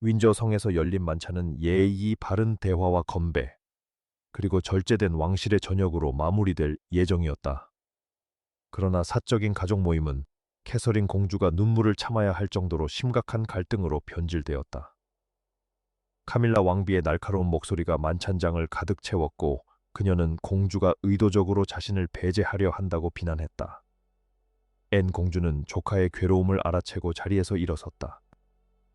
윈저 성에서 열린 만찬은 예의 바른 대화와 건배, 그리고 절제된 왕실의 저녁으로 마무리될 예정이었다. 그러나 사적인 가족 모임은 캐서린 공주가 눈물을 참아야 할 정도로 심각한 갈등으로 변질되었다. 카밀라 왕비의 날카로운 목소리가 만찬장을 가득 채웠고, 그녀는 공주가 의도적으로 자신을 배제하려 한다고 비난했다. 앤 공주는 조카의 괴로움을 알아채고 자리에서 일어섰다.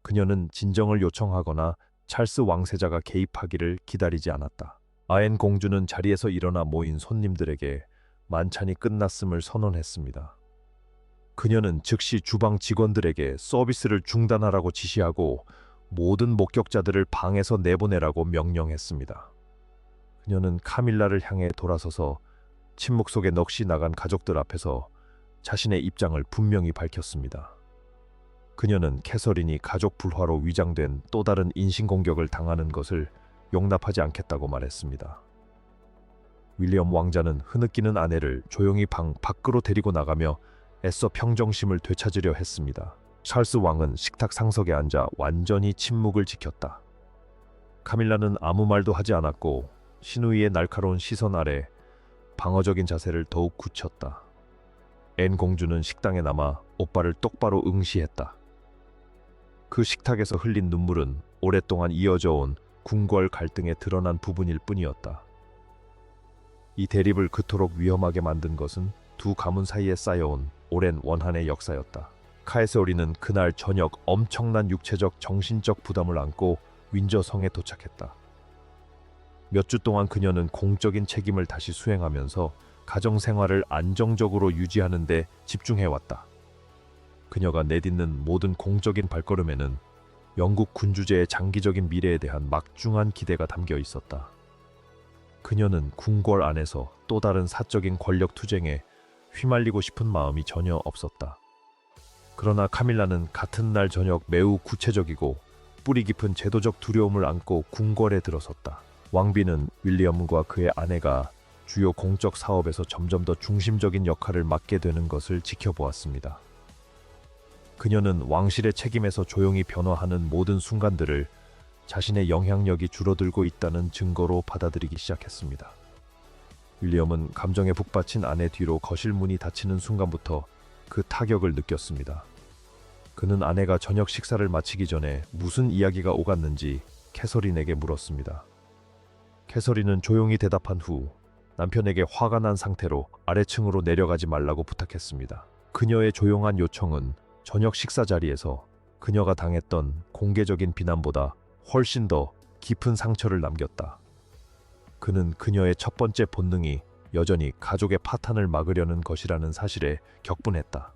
그녀는 진정을 요청하거나 찰스 왕세자가 개입하기를 기다리지 않았다. 아엔 공주는 자리에서 일어나 모인 손님들에게 만찬이 끝났음을 선언했습니다. 그녀는 즉시 주방 직원들에게 서비스를 중단하라고 지시하고 모든 목격자들을 방에서 내보내라고 명령했습니다. 그녀는 카밀라를 향해 돌아서서 침묵 속에 넋이 나간 가족들 앞에서 자신의 입장을 분명히 밝혔습니다. 그녀는 캐서린이 가족 불화로 위장된 또 다른 인신공격을 당하는 것을 용납하지 않겠다고 말했습니다. 윌리엄 왕자는 흐느끼는 아내를 조용히 방 밖으로 데리고 나가며 애써 평정심을 되찾으려 했습니다. 찰스 왕은 식탁 상석에 앉아 완전히 침묵을 지켰다. 카밀라는 아무 말도 하지 않았고 시누이의 날카로운 시선 아래 방어적인 자세를 더욱 굳혔다. 앤 공주는 식당에 남아 오빠를 똑바로 응시했다. 그 식탁에서 흘린 눈물은 오랫동안 이어져 온 궁궐 갈등에 드러난 부분일 뿐이었다. 이 대립을 그토록 위험하게 만든 것은 두 가문 사이에 쌓여온 오랜 원한의 역사였다. 카에서리는 그날 저녁 엄청난 육체적, 정신적 부담을 안고 윈저 성에 도착했다. 몇 주 동안 그녀는 공적인 책임을 다시 수행하면서 가정 생활을 안정적으로 유지하는 데 집중해왔다. 그녀가 내딛는 모든 공적인 발걸음에는 영국 군주제의 장기적인 미래에 대한 막중한 기대가 담겨 있었다. 그녀는 궁궐 안에서 또 다른 사적인 권력 투쟁에 휘말리고 싶은 마음이 전혀 없었다. 그러나 카밀라는 같은 날 저녁 매우 구체적이고 뿌리 깊은 제도적 두려움을 안고 궁궐에 들어섰다. 왕비는 윌리엄과 그의 아내가 주요 공적 사업에서 점점 더 중심적인 역할을 맡게 되는 것을 지켜보았습니다. 그녀는 왕실의 책임에서 조용히 변화하는 모든 순간들을 자신의 영향력이 줄어들고 있다는 증거로 받아들이기 시작했습니다. 윌리엄은 감정에 북받친 아내 뒤로 거실 문이 닫히는 순간부터 그 타격을 느꼈습니다. 그는 아내가 저녁 식사를 마치기 전에 무슨 이야기가 오갔는지 캐서린에게 물었습니다. 캐서린은 조용히 대답한 후 남편에게 화가 난 상태로 아래층으로 내려가지 말라고 부탁했습니다. 그녀의 조용한 요청은 저녁 식사 자리에서 그녀가 당했던 공개적인 비난보다 훨씬 더 깊은 상처를 남겼다. 그는 그녀의 첫 번째 본능이 여전히 가족의 파탄을 막으려는 것이라는 사실에 격분했다.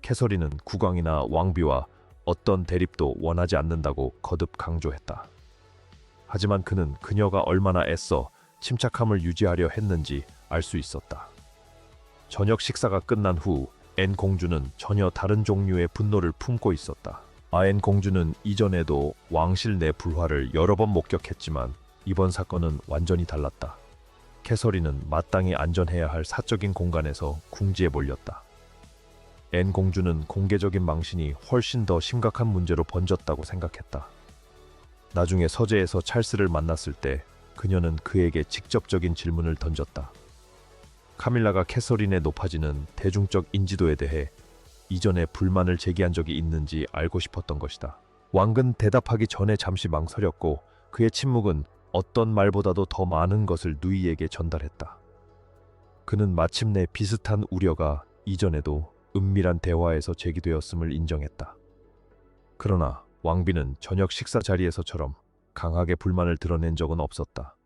캐서린은 국왕이나 왕비와 어떤 대립도 원하지 않는다고 거듭 강조했다. 하지만 그는 그녀가 얼마나 애써 침착함을 유지하려 했는지 알 수 있었다. 저녁 식사가 끝난 후 앤 공주는 전혀 다른 종류의 분노를 품고 있었다. 아엔 공주는 이전에도 왕실 내 불화를 여러 번 목격했지만 이번 사건은 완전히 달랐다. 캐서린은 마땅히 안전해야 할 사적인 공간에서 궁지에 몰렸다. 앤 공주는 공개적인 망신이 훨씬 더 심각한 문제로 번졌다고 생각했다. 나중에 서재에서 찰스를 만났을 때 그녀는 그에게 직접적인 질문을 던졌다. 카밀라가 캐서린의 높아지는 대중적 인지도에 대해 이전에 불만을 제기한 적이 있는지 알고 싶었던 것이다. 왕은 대답하기 전에 잠시 망설였고 그의 침묵은 어떤 말보다도 더 많은 것을 누이에게 전달했다. 그는 마침내 비슷한 우려가 이전에도 은밀한 대화에서 제기되었음을 인정했다. 그러나 왕비는 저녁 식사 자리에서처럼 강하게 불만을 드러낸 적은 없었다.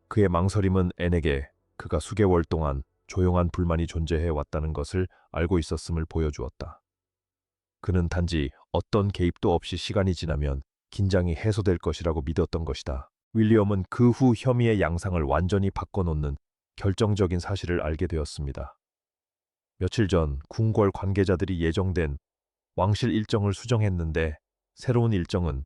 그의 망설임은 앤에게 그가 수개월 동안 조용한 불만이 존재해 왔다는 것을 알고 있었음을 보여주었다. 그는 단지 어떤 개입도 없이 시간이 지나면 긴장이 해소될 것이라고 믿었던 것이다. 윌리엄은 그 후 혐의의 양상을 완전히 바꿔놓는 결정적인 사실을 알게 되었습니다. 며칠 전 궁궐 관계자들이 예정된 왕실 일정을 수정했는데 새로운 일정은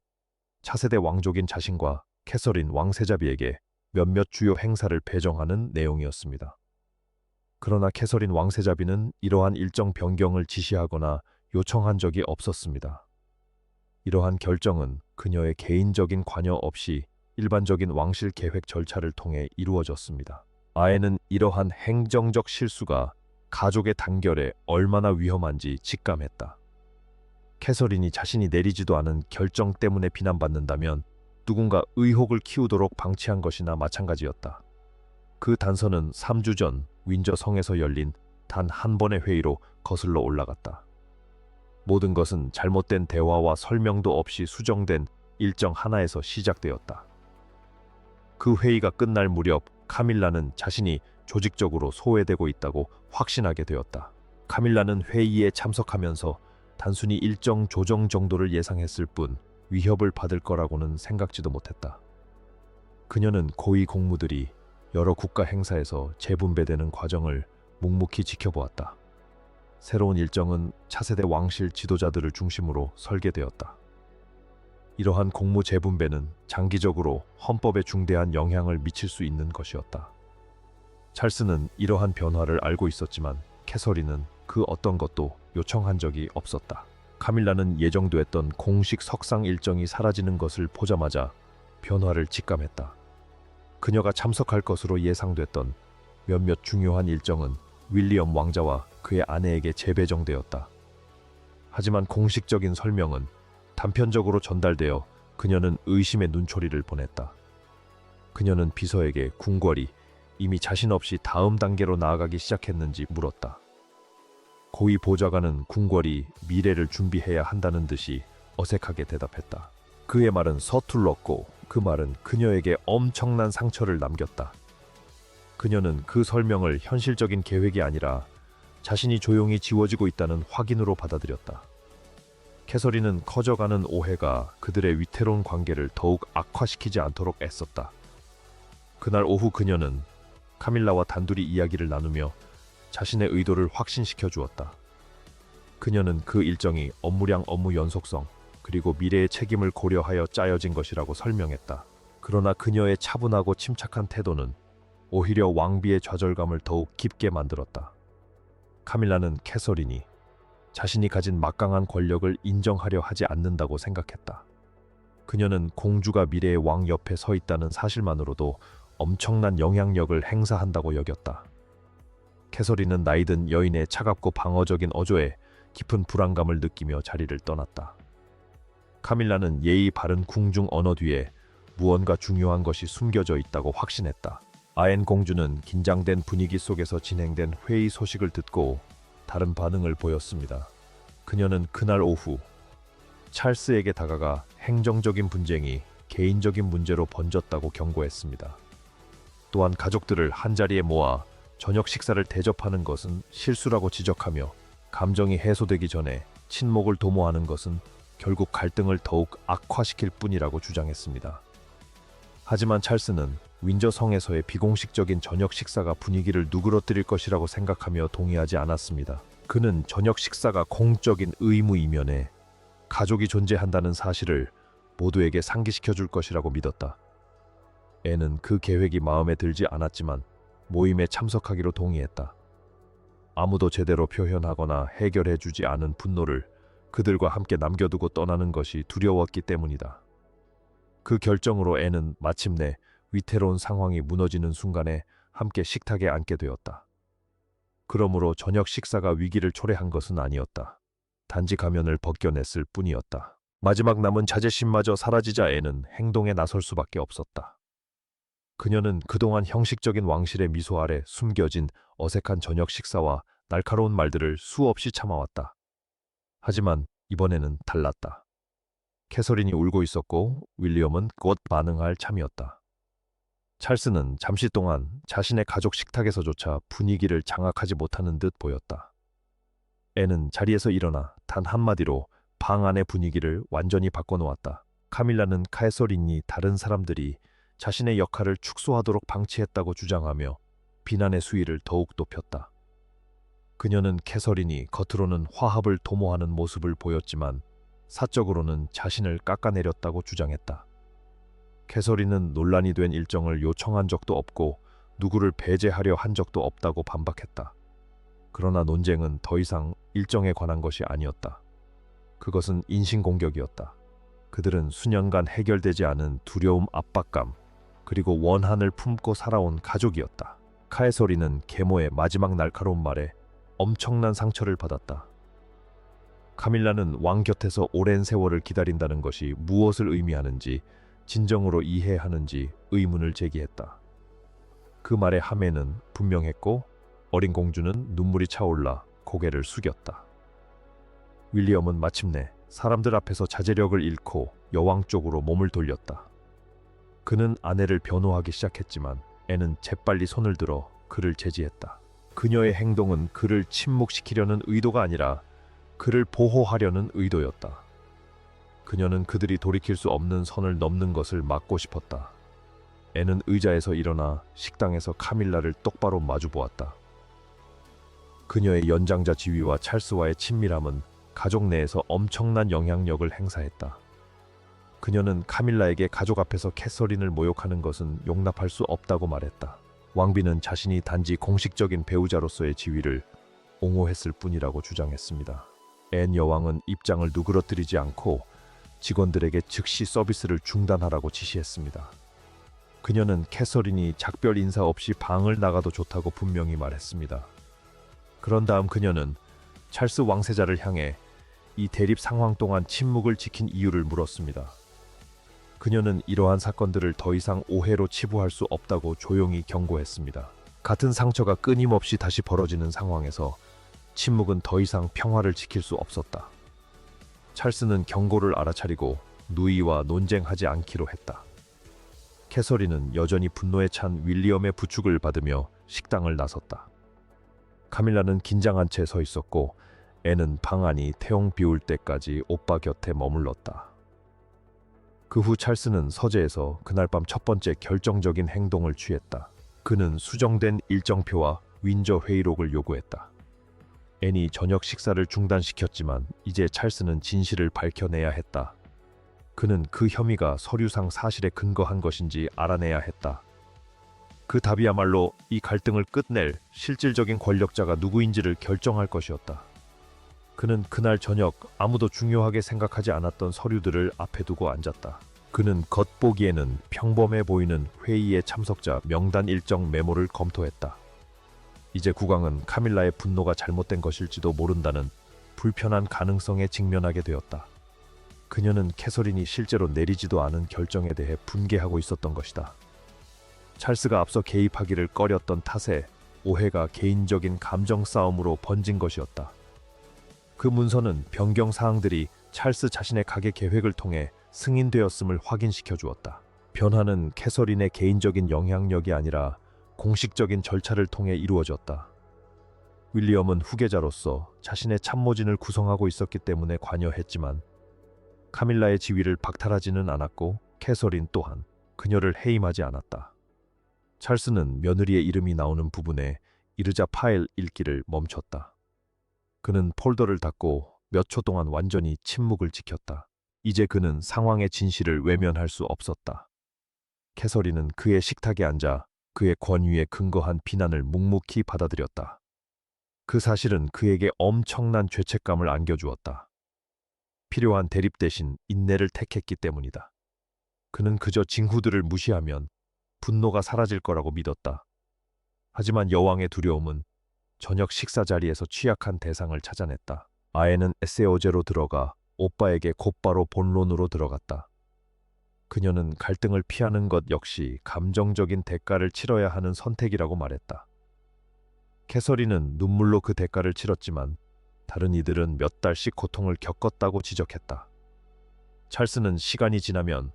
차세대 왕족인 자신과 캐서린 왕세자비에게 몇몇 주요 행사를 배정하는 내용이었습니다. 그러나 캐서린 왕세자비는 이러한 일정 변경을 지시하거나 요청한 적이 없었습니다. 이러한 결정은 그녀의 개인적인 관여 없이 일반적인 왕실 계획 절차를 통해 이루어졌습니다. 아에는 이러한 행정적 실수가 가족의 단결에 얼마나 위험한지 직감했다. 캐서린이 자신이 내리지도 않은 결정 때문에 비난받는다면 누군가 의혹을 키우도록 방치한 것이나 마찬가지였다. 그 단서는 3주 전 윈저 성에서 열린 단 한 번의 회의로 거슬러 올라갔다. 모든 것은 잘못된 대화와 설명도 없이 수정된 일정 하나에서 시작되었다. 그 회의가 끝날 무렵 카밀라는 자신이 조직적으로 소외되고 있다고 확신하게 되었다. 카밀라는 회의에 참석하면서 단순히 일정 조정 정도를 예상했을 뿐 위협을 받을 거라고는 생각지도 못했다. 그녀는 고위 공무들이 여러 국가 행사에서 재분배되는 과정을 묵묵히 지켜보았다. 새로운 일정은 차세대 왕실 지도자들을 중심으로 설계되었다. 이러한 공무 재분배는 장기적으로 헌법에 중대한 영향을 미칠 수 있는 것이었다. 찰스는 이러한 변화를 알고 있었지만 캐서린은 그 어떤 것도 요청한 적이 없었다. 카밀라는 예정됐던 공식 석상 일정이 사라지는 것을 보자마자 변화를 직감했다. 그녀가 참석할 것으로 예상됐던 몇몇 중요한 일정은 윌리엄 왕자와 그의 아내에게 재배정되었다. 하지만 공식적인 설명은 단편적으로 전달되어 그녀는 의심의 눈초리를 보냈다. 그녀는 비서에게 궁궐이 이미 자신 없이 다음 단계로 나아가기 시작했는지 물었다. 고위 보좌관은 궁궐이 미래를 준비해야 한다는 듯이 어색하게 대답했다. 그의 말은 서툴렀고 그 말은 그녀에게 엄청난 상처를 남겼다. 그녀는 그 설명을 현실적인 계획이 아니라 자신이 조용히 지워지고 있다는 확인으로 받아들였다. 캐서린은 커져가는 오해가 그들의 위태로운 관계를 더욱 악화시키지 않도록 애썼다. 그날 오후 그녀는 카밀라와 단둘이 이야기를 나누며 자신의 의도를 확신시켜 주었다. 그녀는 그 일정이 업무량 업무 연속성 그리고 미래의 책임을 고려하여 짜여진 것이라고 설명했다. 그러나 그녀의 차분하고 침착한 태도는 오히려 왕비의 좌절감을 더욱 깊게 만들었다. 카밀라는 캐서린이 자신이 가진 막강한 권력을 인정하려 하지 않는다고 생각했다. 그녀는 공주가 미래의 왕 옆에 서 있다는 사실만으로도 엄청난 영향력을 행사한다고 여겼다. 캐서린은 나이든 여인의 차갑고 방어적인 어조에 깊은 불안감을 느끼며 자리를 떠났다. 카밀라는 예의 바른 궁중 언어 뒤에 무언가 중요한 것이 숨겨져 있다고 확신했다. 아엔 공주는 긴장된 분위기 속에서 진행된 회의 소식을 듣고 다른 반응을 보였습니다. 그녀는 그날 오후 찰스에게 다가가 행정적인 분쟁이 개인적인 문제로 번졌다고 경고했습니다. 또한 가족들을 한자리에 모아 저녁 식사를 대접하는 것은 실수라고 지적하며 감정이 해소되기 전에 친목을 도모하는 것은 결국 갈등을 더욱 악화시킬 뿐이라고 주장했습니다. 하지만 찰스는 윈저 성에서의 비공식적인 저녁 식사가 분위기를 누그러뜨릴 것이라고 생각하며 동의하지 않았습니다. 그는 저녁 식사가 공적인 의무 이면에 가족이 존재한다는 사실을 모두에게 상기시켜 줄 것이라고 믿었다. 애는 그 계획이 마음에 들지 않았지만 모임에 참석하기로 동의했다. 아무도 제대로 표현하거나 해결해 주지 않은 분노를 그들과 함께 남겨두고 떠나는 것이 두려웠기 때문이다. 그 결정으로 애는 마침내 위태로운 상황이 무너지는 순간에 함께 식탁에 앉게 되었다. 그러므로 저녁 식사가 위기를 초래한 것은 아니었다. 단지 가면을 벗겨냈을 뿐이었다. 마지막 남은 자존심마저 사라지자 애는 행동에 나설 수밖에 없었다. 그녀는 그동안 형식적인 왕실의 미소 아래 숨겨진 어색한 저녁 식사와 날카로운 말들을 수없이 참아왔다. 하지만 이번에는 달랐다. 캐서린이 울고 있었고 윌리엄은 곧 반응할 참이었다. 찰스는 잠시 동안 자신의 가족 식탁에서조차 분위기를 장악하지 못하는 듯 보였다. 애는 자리에서 일어나 단 한마디로 방 안의 분위기를 완전히 바꿔놓았다. 카밀라는 캐서린이 다른 사람들이 자신의 역할을 축소하도록 방치했다고 주장하며 비난의 수위를 더욱 높였다. 그녀는 캐서린이 겉으로는 화합을 도모하는 모습을 보였지만 사적으로는 자신을 깎아내렸다고 주장했다. 캐서린은 논란이 된 일정을 요청한 적도 없고 누구를 배제하려 한 적도 없다고 반박했다. 그러나 논쟁은 더 이상 일정에 관한 것이 아니었다. 그것은 인신공격이었다. 그들은 수년간 해결되지 않은 두려움, 압박감, 그리고 원한을 품고 살아온 가족이었다. 카에서리는 계모의 마지막 날카로운 말에 엄청난 상처를 받았다. 카밀라는 왕 곁에서 오랜 세월을 기다린다는 것이 무엇을 의미하는지, 진정으로 이해하는지 의문을 제기했다. 그 말의 함의는 분명했고 어린 공주는 눈물이 차올라 고개를 숙였다. 윌리엄은 마침내 사람들 앞에서 자제력을 잃고 여왕 쪽으로 몸을 돌렸다. 그는 아내를 변호하기 시작했지만 애는 재빨리 손을 들어 그를 제지했다. 그녀의 행동은 그를 침묵시키려는 의도가 아니라 그를 보호하려는 의도였다. 그녀는 그들이 돌이킬 수 없는 선을 넘는 것을 막고 싶었다. 애는 의자에서 일어나 식당에서 카밀라를 똑바로 마주보았다. 그녀의 연장자 지위와 찰스와의 친밀함은 가족 내에서 엄청난 영향력을 행사했다. 그녀는 카밀라에게 가족 앞에서 캐서린을 모욕하는 것은 용납할 수 없다고 말했다. 왕비는 자신이 단지 공식적인 배우자로서의 지위를 옹호했을 뿐이라고 주장했습니다. 앤 여왕은 입장을 누그러뜨리지 않고 직원들에게 즉시 서비스를 중단하라고 지시했습니다. 그녀는 캐서린이 작별 인사 없이 방을 나가도 좋다고 분명히 말했습니다. 그런 다음 그녀는 찰스 왕세자를 향해 이 대립 상황 동안 침묵을 지킨 이유를 물었습니다. 그녀는 이러한 사건들을 더 이상 오해로 치부할 수 없다고 조용히 경고했습니다. 같은 상처가 끊임없이 다시 벌어지는 상황에서 침묵은 더 이상 평화를 지킬 수 없었다. 찰스는 경고를 알아차리고 누이와 논쟁하지 않기로 했다. 캐서린은 여전히 분노에 찬 윌리엄의 부축을 받으며 식당을 나섰다. 카밀라는 긴장한 채 서 있었고 앤은 방 안이 태용 비울 때까지 오빠 곁에 머물렀다. 그 후 찰스는 서재에서 그날 밤 첫 번째 결정적인 행동을 취했다. 그는 수정된 일정표와 윈저 회의록을 요구했다. 앤이 저녁 식사를 중단시켰지만 이제 찰스는 진실을 밝혀내야 했다. 그는 그 혐의가 서류상 사실에 근거한 것인지 알아내야 했다. 그 답이야말로 이 갈등을 끝낼 실질적인 권력자가 누구인지를 결정할 것이었다. 그는 그날 저녁 아무도 중요하게 생각하지 않았던 서류들을 앞에 두고 앉았다. 그는 겉보기에는 평범해 보이는 회의의 참석자 명단 일정 메모를 검토했다. 이제 국왕은 카밀라의 분노가 잘못된 것일지도 모른다는 불편한 가능성에 직면하게 되었다. 그녀는 캐서린이 실제로 내리지도 않은 결정에 대해 분개하고 있었던 것이다. 찰스가 앞서 개입하기를 꺼렸던 탓에 오해가 개인적인 감정 싸움으로 번진 것이었다. 그 문서는 변경 사항들이 찰스 자신의 가게 계획을 통해 승인되었음을 확인시켜 주었다. 변화는 캐서린의 개인적인 영향력이 아니라 공식적인 절차를 통해 이루어졌다. 윌리엄은 후계자로서 자신의 참모진을 구성하고 있었기 때문에 관여했지만 카밀라의 지위를 박탈하지는 않았고 캐서린 또한 그녀를 해임하지 않았다. 찰스는 며느리의 이름이 나오는 부분에 이르자 파일 읽기를 멈췄다. 그는 폴더를 닫고 몇 초 동안 완전히 침묵을 지켰다. 이제 그는 상황의 진실을 외면할 수 없었다. 캐서린은 그의 식탁에 앉아 그의 권위에 근거한 비난을 묵묵히 받아들였다. 그 사실은 그에게 엄청난 죄책감을 안겨주었다. 필요한 대립 대신 인내를 택했기 때문이다. 그는 그저 징후들을 무시하면 분노가 사라질 거라고 믿었다. 하지만 여왕의 두려움은 저녁 식사 자리에서 취약한 대상을 찾아냈다. 아에는 에세오제로 들어가 오빠에게 곧바로 본론으로 들어갔다. 그녀는 갈등을 피하는 것 역시 감정적인 대가를 치러야 하는 선택이라고 말했다. 캐서린은 눈물로 그 대가를 치렀지만 다른 이들은 몇 달씩 고통을 겪었다고 지적했다. 찰스는 시간이 지나면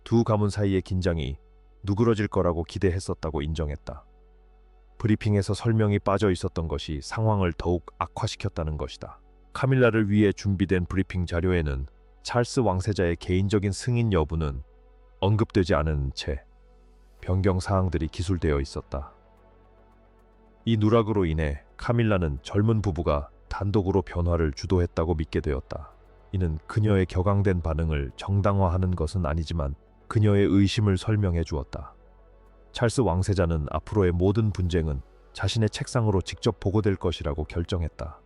두 가문 사이의 긴장이 누그러질 거라고 기대했었다고 인정했다. 브리핑에서 설명이 빠져 있었던 것이 상황을 더욱 악화시켰다는 것이다. 카밀라를 위해 준비된 브리핑 자료에는 찰스 왕세자의 개인적인 승인 여부는 언급되지 않은 채 변경 사항들이 기술되어 있었다. 이 누락으로 인해 카밀라는 젊은 부부가 단독으로 변화를 주도했다고 믿게 되었다. 이는 그녀의 격앙된 반응을 정당화하는 것은 아니지만 그녀의 의심을 설명해 주었다. 찰스 왕세자는 앞으로의 모든 분쟁은 자신의 책상으로 직접 보고될 것이라고 결정했다.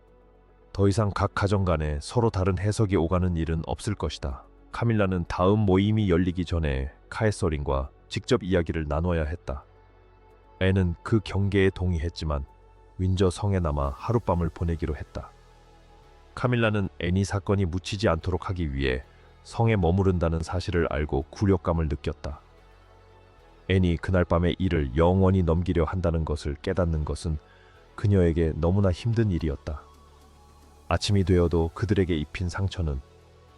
더 이상 각 가정 간에 서로 다른 해석이 오가는 일은 없을 것이다. 카밀라는 다음 모임이 열리기 전에 카에서린과 직접 이야기를 나눠야 했다. 앤은 그 경계에 동의했지만 윈저 성에 남아 하룻밤을 보내기로 했다. 카밀라는 앤이 사건이 묻히지 않도록 하기 위해 성에 머무른다는 사실을 알고 굴욕감을 느꼈다. 앤이 그날 밤의 일을 영원히 넘기려 한다는 것을 깨닫는 것은 그녀에게 너무나 힘든 일이었다. 아침이 되어도 그들에게 입힌 상처는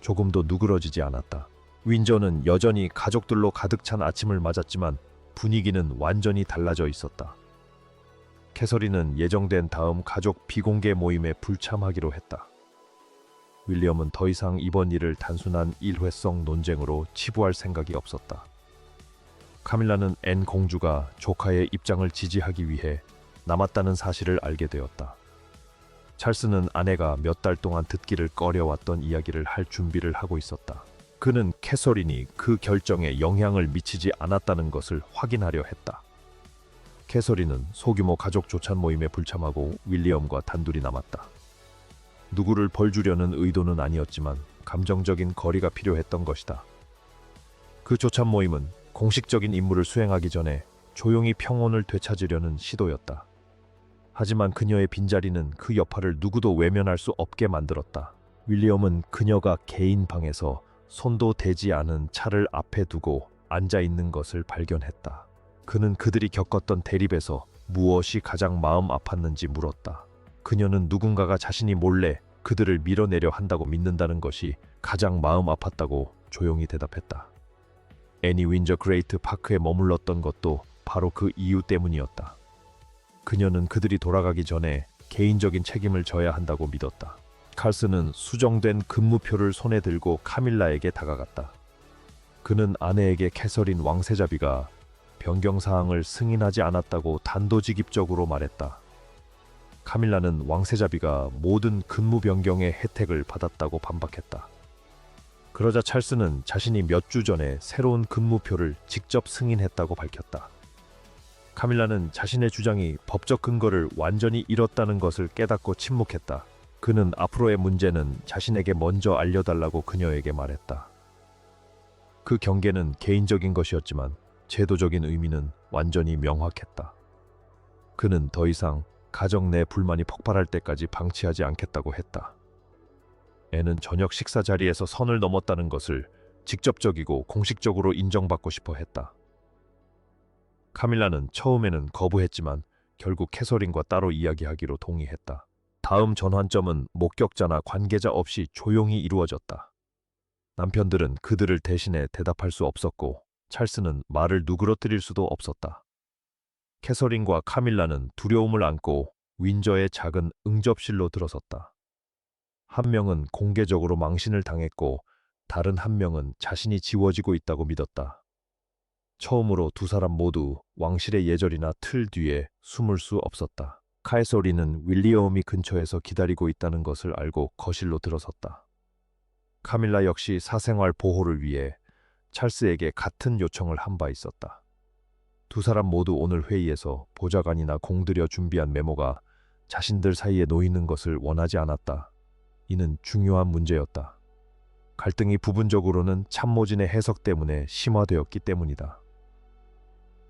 조금도 누그러지지 않았다. 윈저는 여전히 가족들로 가득 찬 아침을 맞았지만 분위기는 완전히 달라져 있었다. 캐서린은 예정된 다음 가족 비공개 모임에 불참하기로 했다. 윌리엄은 더 이상 이번 일을 단순한 일회성 논쟁으로 치부할 생각이 없었다. 카밀라는 앤 공주가 조카의 입장을 지지하기 위해 남았다는 사실을 알게 되었다. 찰스는 아내가 몇 달 동안 듣기를 꺼려왔던 이야기를 할 준비를 하고 있었다. 그는 캐서린이 그 결정에 영향을 미치지 않았다는 것을 확인하려 했다. 캐서린은 소규모 가족 조찬 모임에 불참하고 윌리엄과 단둘이 남았다. 누구를 벌주려는 의도는 아니었지만 감정적인 거리가 필요했던 것이다. 그 조찬 모임은 공식적인 임무를 수행하기 전에 조용히 평온을 되찾으려는 시도였다. 하지만 그녀의 빈자리는 그 여파를 누구도 외면할 수 없게 만들었다. 윌리엄은 그녀가 개인 방에서 손도 대지 않은 차를 앞에 두고 앉아 있는 것을 발견했다. 그는 그들이 겪었던 대립에서 무엇이 가장 마음 아팠는지 물었다. 그녀는 누군가가 자신이 몰래 그들을 밀어내려 한다고 믿는다는 것이 가장 마음 아팠다고 조용히 대답했다. 애니 윈저 그레이트 파크에 머물렀던 것도 바로 그 이유 때문이었다. 그녀는 그들이 돌아가기 전에 개인적인 책임을 져야 한다고 믿었다. 칼스는 수정된 근무표를 손에 들고 카밀라에게 다가갔다. 그는 아내에게 캐서린 왕세자비가 변경사항을 승인하지 않았다고 단도직입적으로 말했다. 카밀라는 왕세자비가 모든 근무 변경의 혜택을 받았다고 반박했다. 그러자 찰스는 자신이 몇 주 전에 새로운 근무표를 직접 승인했다고 밝혔다. 카밀라는 자신의 주장이 법적 근거를 완전히 잃었다는 것을 깨닫고 침묵했다. 그는 앞으로의 문제는 자신에게 먼저 알려달라고 그녀에게 말했다. 그 경계는 개인적인 것이었지만 제도적인 의미는 완전히 명확했다. 그는 더 이상 가정 내 불만이 폭발할 때까지 방치하지 않겠다고 했다. 애는 저녁 식사 자리에서 선을 넘었다는 것을 직접적이고 공식적으로 인정받고 싶어 했다. 카밀라는 처음에는 거부했지만 결국 캐서린과 따로 이야기하기로 동의했다. 다음 전환점은 목격자나 관계자 없이 조용히 이루어졌다. 남편들은 그들을 대신해 대답할 수 없었고 찰스는 말을 누그러뜨릴 수도 없었다. 캐서린과 카밀라는 두려움을 안고 윈저의 작은 응접실로 들어섰다. 한 명은 공개적으로 망신을 당했고 다른 한 명은 자신이 지워지고 있다고 믿었다. 처음으로 두 사람 모두 왕실의 예절이나 틀 뒤에 숨을 수 없었다. 카에서린은 윌리엄이 근처에서 기다리고 있다는 것을 알고 거실로 들어섰다. 카밀라 역시 사생활 보호를 위해 찰스에게 같은 요청을 한 바 있었다. 두 사람 모두 오늘 회의에서 보좌관이나 공들여 준비한 메모가 자신들 사이에 놓이는 것을 원하지 않았다. 이는 중요한 문제였다. 갈등이 부분적으로는 참모진의 해석 때문에 심화되었기 때문이다.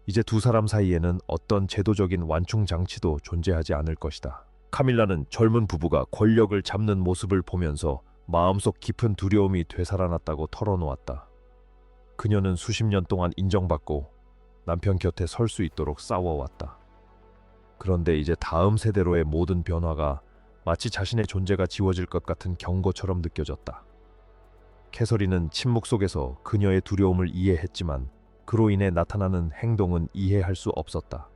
이제 두 사람 사이에는 어떤 제도적인 완충 장치도 존재하지 않을 것이다. 카밀라는 젊은 부부가 권력을 잡는 모습을 보면서 마음속 깊은 두려움이 되살아났다고 털어놓았다. 그녀는 수십 년 동안 인정받고 남편 곁에 설 수 있도록 싸워왔다. 그런데 이제 다음 세대로의 모든 변화가 마치 자신의 존재가 지워질 것 같은 경고처럼 느껴졌다. 캐서린은 침묵 속에서 그녀의 두려움을 이해했지만 그로 인해 나타나는 행동은 이해할 수 없었다.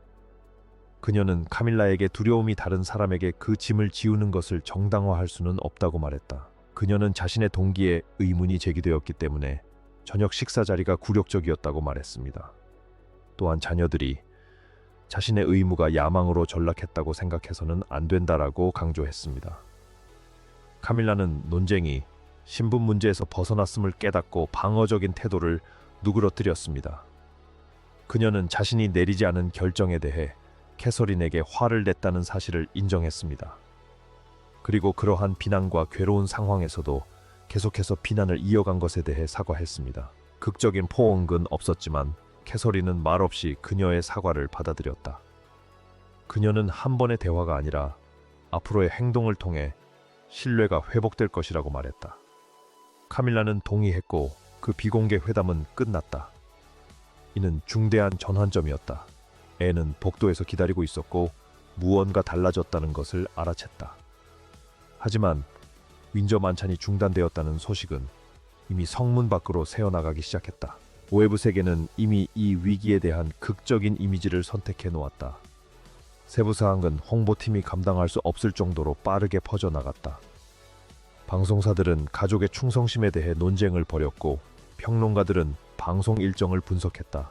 그녀는 카밀라에게 두려움이 다른 사람에게 그 짐을 지우는 것을 정당화할 수는 없다고 말했다. 그녀는 자신의 동기에 의문이 제기되었기 때문에 저녁 식사 자리가 굴욕적이었다고 말했습니다. 또한 자녀들이 자신의 의무가 야망으로 전락했다고 생각해서는 안 된다라고 강조했습니다. 카밀라는 논쟁이 신분 문제에서 벗어났음을 깨닫고 방어적인 태도를 누그러뜨렸습니다. 그녀는 자신이 내리지 않은 결정에 대해 캐서린에게 화를 냈다는 사실을 인정했습니다. 그리고 그러한 비난과 괴로운 상황에서도 계속해서 비난을 이어간 것에 대해 사과했습니다. 극적인 포옹은 없었지만 캐서린은 말없이 그녀의 사과를 받아들였다. 그녀는 한 번의 대화가 아니라 앞으로의 행동을 통해 신뢰가 회복될 것이라고 말했다. 카밀라는 동의했고 그 비공개 회담은 끝났다. 이는 중대한 전환점이었다. 앤은 복도에서 기다리고 있었고 무언가 달라졌다는 것을 알아챘다. 하지만 윈저 만찬이 중단되었다는 소식은 이미 성문 밖으로 새어나가기 시작했다. 외부 세계는 이미 이 위기에 대한 극적인 이미지를 선택해 놓았다. 세부 사항은 홍보팀이 감당할 수 없을 정도로 빠르게 퍼져나갔다. 방송사들은 가족의 충성심에 대해 논쟁을 벌였고 평론가들은 방송 일정을 분석했다.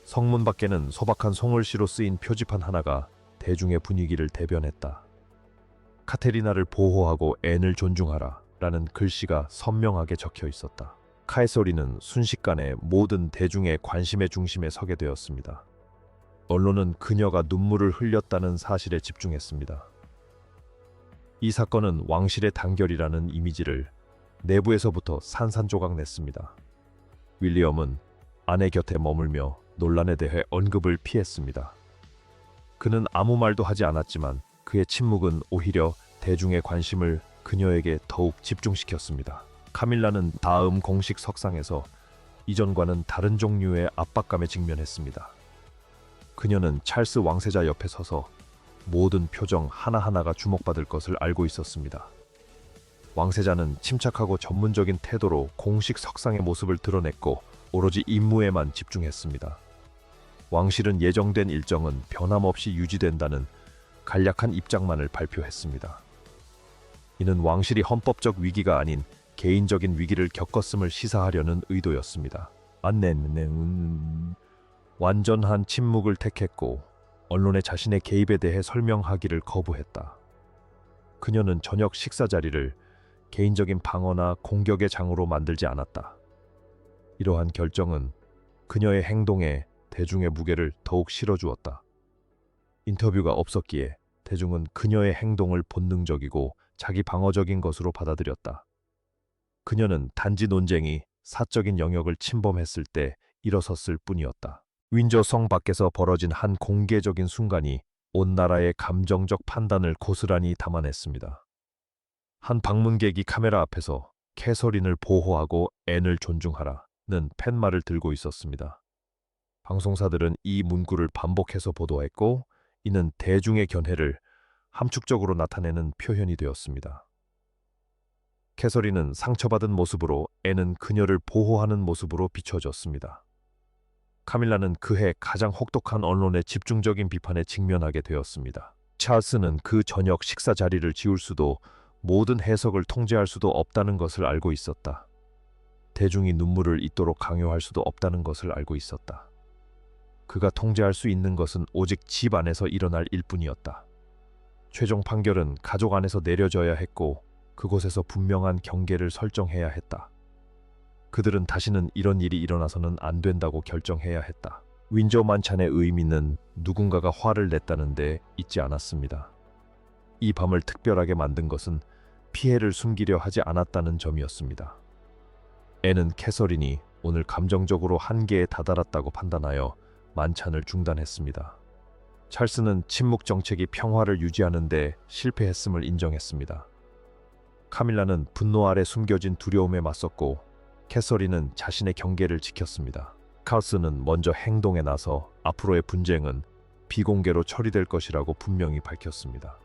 성문 밖에는 소박한 송글씨로 쓰인 표지판 하나가 대중의 분위기를 대변했다. 카테리나를 보호하고 앤을 존중하라 라는 글씨가 선명하게 적혀 있었다. 카에서리는 순식간에 모든 대중의 관심의 중심에 서게 되었습니다. 언론은 그녀가 눈물을 흘렸다는 사실에 집중했습니다. 이 사건은 왕실의 단결이라는 이미지를 내부에서부터 산산조각 냈습니다. 윌리엄은 아내 곁에 머물며 논란에 대해 언급을 피했습니다. 그는 아무 말도 하지 않았지만 그의 침묵은 오히려 대중의 관심을 그녀에게 더욱 집중시켰습니다. 카밀라는 다음 공식 석상에서 이전과는 다른 종류의 압박감에 직면했습니다. 그녀는 찰스 왕세자 옆에 서서 모든 표정 하나하나가 주목받을 것을 알고 있었습니다. 왕세자는 침착하고 전문적인 태도로 공식 석상의 모습을 드러냈고 오로지 임무에만 집중했습니다. 왕실은 예정된 일정은 변함없이 유지된다는 간략한 입장만을 발표했습니다. 이는 왕실이 헌법적 위기가 아닌 개인적인 위기를 겪었음을 시사하려는 의도였습니다. 안내는 완전한 침묵을 택했고 언론에 자신의 개입에 대해 설명하기를 거부했다. 그녀는 저녁 식사 자리를 개인적인 방어나 공격의 장으로 만들지 않았다. 이러한 결정은 그녀의 행동에 대중의 무게를 더욱 실어주었다. 인터뷰가 없었기에 대중은 그녀의 행동을 본능적이고 자기 방어적인 것으로 받아들였다. 그녀는 단지 논쟁이 사적인 영역을 침범했을 때 일어섰을 뿐이었다. 윈저 성 밖에서 벌어진 한 공개적인 순간이 온 나라의 감정적 판단을 고스란히 담아냈습니다. 한 방문객이 카메라 앞에서 캐서린을 보호하고 앤을 존중하라는 팻말을 들고 있었습니다. 방송사들은 이 문구를 반복해서 보도했고 이는 대중의 견해를 함축적으로 나타내는 표현이 되었습니다. 캐서린은 상처받은 모습으로 앤은 그녀를 보호하는 모습으로 비춰졌습니다. 카밀라는 그해 가장 혹독한 언론의 집중적인 비판에 직면하게 되었습니다. 찰스는 그 저녁 식사 자리를 지울 수도 모든 해석을 통제할 수도 없다는 것을 알고 있었다. 대중이 눈물을 잇도록 강요할 수도 없다는 것을 알고 있었다. 그가 통제할 수 있는 것은 오직 집 안에서 일어날 일뿐이었다. 최종 판결은 가족 안에서 내려져야 했고 그곳에서 분명한 경계를 설정해야 했다. 그들은 다시는 이런 일이 일어나서는 안 된다고 결정해야 했다. 윈저 만찬의 의미는 누군가가 화를 냈다는 데 있지 않았습니다. 이 밤을 특별하게 만든 것은 피해를 숨기려 하지 않았다는 점이었습니다. 앤은 캐서린이 오늘 감정적으로 한계에 다다랐다고 판단하여 만찬을 중단했습니다. 찰스는 침묵 정책이 평화를 유지하는 데 실패했음을 인정했습니다. 카밀라는 분노 아래 숨겨진 두려움에 맞섰고 캐서린은 자신의 경계를 지켰습니다. 칼스는 먼저 행동에 나서 앞으로의 분쟁은 비공개로 처리될 것이라고 분명히 밝혔습니다.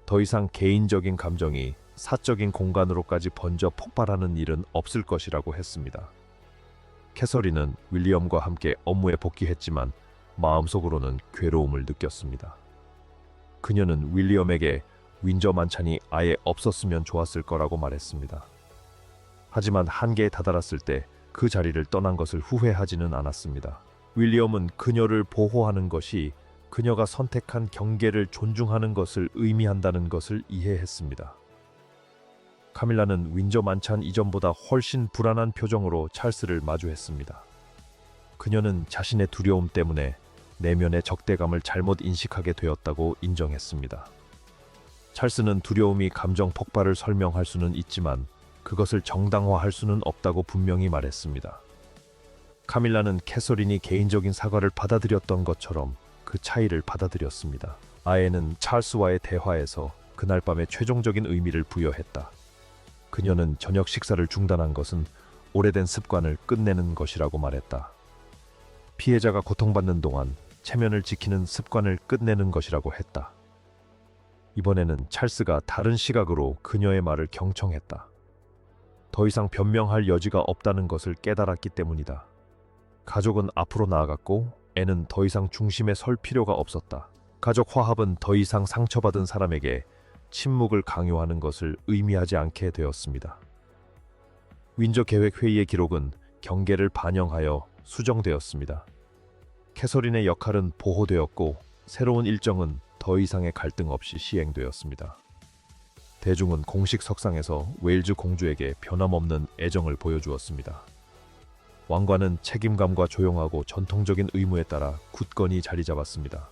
더 이상 개인적인 감정이 사적인 공간으로까지 번져 폭발하는 일은 없을 것이라고 했습니다. 캐서린은 윌리엄과 함께 업무에 복귀했지만 마음속으로는 괴로움을 느꼈습니다. 그녀는 윌리엄에게 윈저 만찬이 아예 없었으면 좋았을 거라고 말했습니다. 하지만 한계에 다다랐을 때 그 자리를 떠난 것을 후회하지는 않았습니다. 윌리엄은 그녀를 보호하는 것이 그녀가 선택한 경계를 존중하는 것을 의미한다는 것을 이해했습니다. 카밀라는 윈저 만찬 이전보다 훨씬 불안한 표정으로 찰스를 마주했습니다. 그녀는 자신의 두려움 때문에 내면의 적대감을 잘못 인식하게 되었다고 인정했습니다. 찰스는 두려움이 감정 폭발을 설명할 수는 있지만 그것을 정당화할 수는 없다고 분명히 말했습니다. 카밀라는 캐서린이 개인적인 사과를 받아들였던 것처럼 그 차이를 받아들였습니다. 아예는 찰스와의 대화에서 그날 밤의 최종적인 의미를 부여했다. 그녀는 저녁 식사를 중단한 것은 오래된 습관을 끝내는 것이라고 말했다. 피해자가 고통받는 동안 체면을 지키는 습관을 끝내는 것이라고 했다. 이번에는 찰스가 다른 시각으로 그녀의 말을 경청했다. 더 이상 변명할 여지가 없다는 것을 깨달았기 때문이다. 가족은 앞으로 나아갔고 애는 더 이상 중심에 설 필요가 없었다. 가족 화합은 더 이상 상처받은 사람에게 침묵을 강요하는 것을 의미하지 않게 되었습니다. 윈저 계획 회의의 기록은 경계를 반영하여 수정되었습니다. 캐서린의 역할은 보호되었고 새로운 일정은 더 이상의 갈등 없이 시행되었습니다. 대중은 공식 석상에서 웨일즈 공주에게 변함없는 애정을 보여주었습니다. 왕관은 책임감과 조용하고 전통적인 의무에 따라 굳건히 자리 잡았습니다.